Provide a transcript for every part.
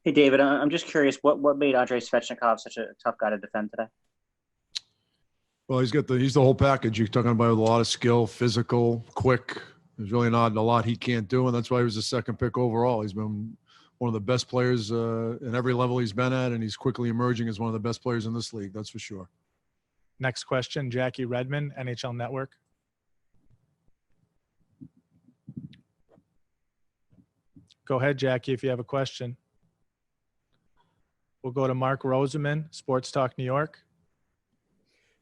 Hey, David, I'm just curious, what made Andrei Svechnikov such a tough guy to defend today? Well, he's the whole package. You're talking about with a lot of skill, physical, quick. There's really not a lot he can't do, and that's why he was the second pick overall. He's been one of the best players in every level he's been at, and he's quickly emerging as one of the best players in this league. That's for sure. Next question, Jackie Redmond, NHL Network. Go ahead, Jackie, if you have a question. We'll go to Mark Roseman, Sports Talk New York.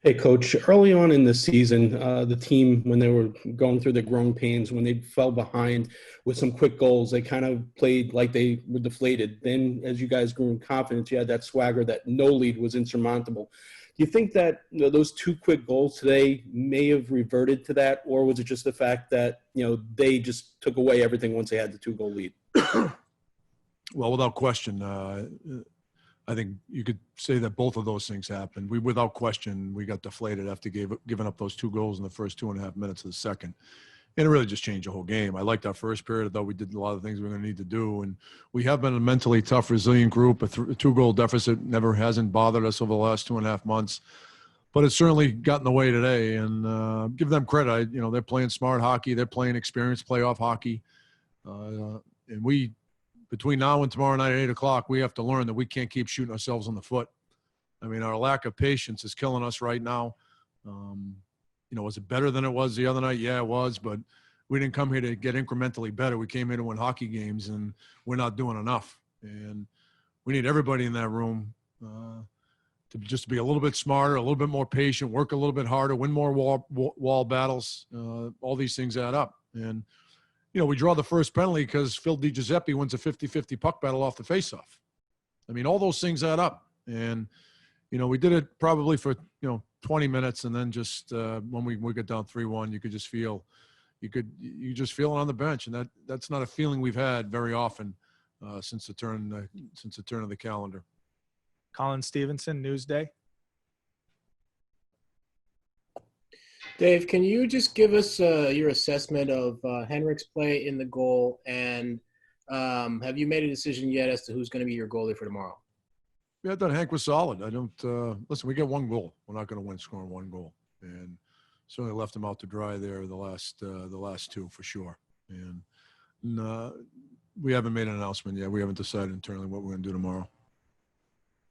Hey, Coach. Early on in the season, the team, when they were going through the growing pains, when they fell behind with some quick goals, they kind of played like they were deflated. Then, as you guys grew in confidence, you had that swagger that no lead was insurmountable. Do you think that those two quick goals today may have reverted to that, or was it just the fact that they just took away everything once they had the 2-goal lead? Well, without question, I think you could say that both of those things happened. Without question, we got deflated after giving up those 2 goals in the first 2.5 minutes of the second. And it really just changed the whole game. I liked our first period. I thought we did a lot of things we were going to need to do. And we have been a mentally tough, resilient group. A 2-goal deficit never hasn't bothered us over the last 2.5 months. But it's certainly got in the way today. And give them credit. They're playing smart hockey. They're playing experienced playoff hockey. And we – between now and tomorrow night at 8 o'clock, we have to learn that we can't keep shooting ourselves in the foot. I mean, our lack of patience is killing us right now. Was it better than it was the other night? Yeah, it was, but we didn't come here to get incrementally better. We came here to win hockey games, and we're not doing enough. And we need everybody in that room to just be a little bit smarter, a little bit more patient, work a little bit harder, win more wall battles. All these things add up. And we draw the first penalty because Phil DiGiuseppe wins a 50-50 puck battle off the faceoff. I mean, all those things add up. And, we did it probably for, 20 minutes. And then just when we get down 3-1, you could just feel – you just feel it on the bench. And that's not a feeling we've had very often since the turn of the calendar. Colin Stevenson, Newsday. Dave, can you just give us your assessment of Henrik's play in the goal, and have you made a decision yet as to who's going to be your goalie for tomorrow? Yeah, I thought Hank was solid. I don't listen. We get 1 goal. We're not going to win scoring 1 goal, and certainly left him out to dry there the last 2 for sure. And we haven't made an announcement yet. We haven't decided internally what we're going to do tomorrow.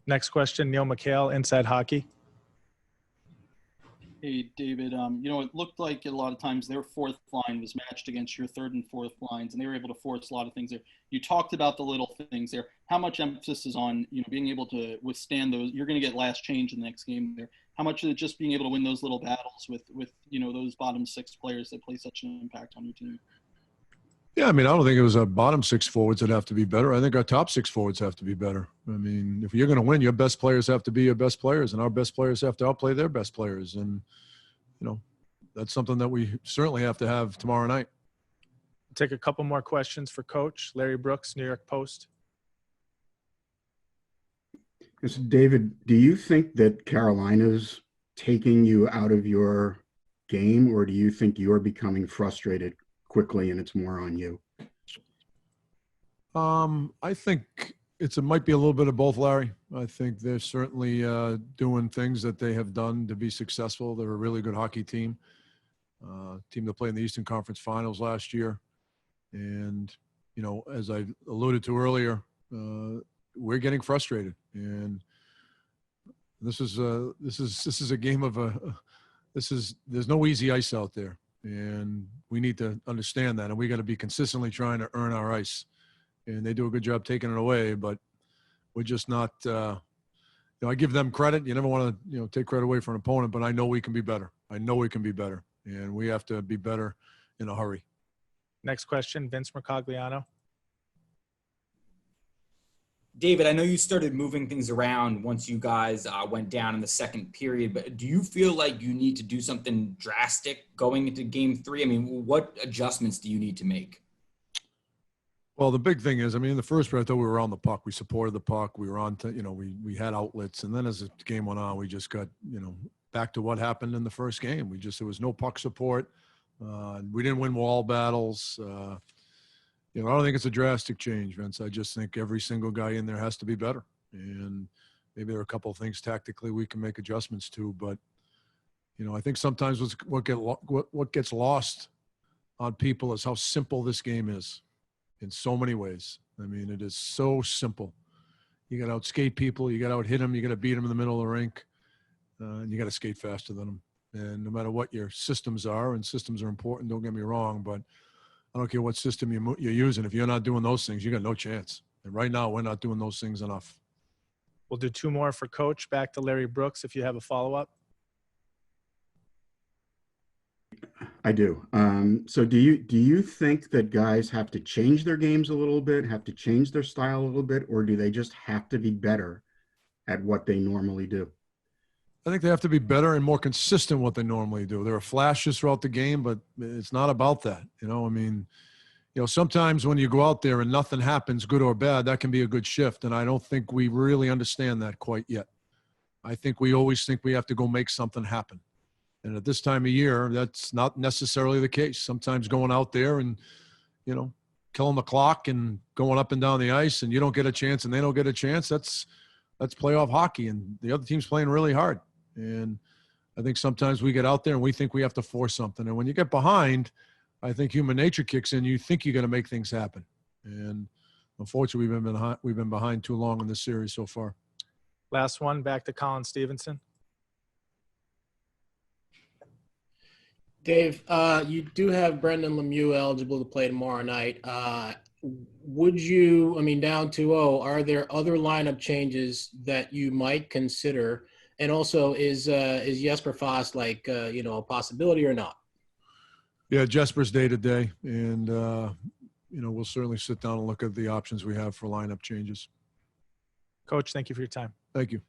Next question, Neil McHale, Inside Hockey. Hey, David, it looked like a lot of times their fourth line was matched against your third and fourth lines, and they were able to force a lot of things there. You talked about the little things there. How much emphasis is on, being able to withstand those? You're going to get last change in the next game there. How much is it just being able to win those little battles with those bottom 6 players that play such an impact on your team? Yeah, I mean, I don't think it was our bottom 6 forwards that have to be better. I think our top 6 forwards have to be better. I mean, if you're going to win, your best players have to be your best players, and our best players have to outplay their best players. And, that's something that we certainly have to have tomorrow night. Take a couple more questions for Coach. Larry Brooks, New York Post. Yes, David, do you think that Carolina's taking you out of your game, or do you think you're becoming frustrated quickly and it's more on you? I think it might be a little bit of both, Larry. I think they're certainly doing things that they have done to be successful. They're a really good hockey team. Team that played in the Eastern Conference Finals last year. And, as I alluded to earlier, we're getting frustrated. And this is a game of there's no easy ice out there. And we need to understand that. And we got to be consistently trying to earn our ice. And they do a good job taking it away, but we're just not I give them credit. You never want to, take credit away from an opponent, but I know we can be better. And we have to be better in a hurry. Next question, Vince Mercogliano. David, I know you started moving things around once you guys went down in the second period, but do you feel like you need to do something drastic going into game 3? I mean, what adjustments do you need to make? Well, the big thing is, in the first period, I thought we were on the puck. We supported the puck. We were on to, we had outlets. And then as the game went on, we just got, back to what happened in the first game. There was no puck support. We didn't win wall battles. I don't think it's a drastic change, Vince. I just think every single guy in there has to be better. And maybe there are a couple of things tactically we can make adjustments to. But, I think sometimes what gets lost on people is how simple this game is in so many ways. I mean, it is so simple. You got to outskate people. You got to out-hit them. You got to beat them in the middle of the rink. And you got to skate faster than them. And no matter what your systems are, and systems are important, don't get me wrong, but I don't care what system you're using. If you're not doing those things, you got no chance. And right now, we're not doing those things enough. We'll do 2 more for Coach. Back to Larry Brooks if you have a follow-up. I do. So do you think that guys have to change their games a little bit, have to change their style a little bit, or do they just have to be better at what they normally do? I think they have to be better and more consistent what they normally do. There are flashes throughout the game, but it's not about that. Sometimes when you go out there and nothing happens, good or bad, that can be a good shift. And I don't think we really understand that quite yet. I think we always think we have to go make something happen. And at this time of year, that's not necessarily the case. Sometimes going out there and, killing the clock and going up and down the ice and you don't get a chance and they don't get a chance, that's playoff hockey. And the other team's playing really hard. And I think sometimes we get out there and we think we have to force something. And when you get behind, I think human nature kicks in. You think you're going to make things happen. And unfortunately, we've been behind too long in this series so far. Last one, back to Colin Stevenson. Dave, you do have Brendan Lemieux eligible to play tomorrow night. Would you, down 2-0, are there other lineup changes that you might consider? And also, is Jesper Fast a possibility or not? Yeah, Jesper's day to day, and we'll certainly sit down and look at the options we have for lineup changes. Coach, thank you for your time. Thank you.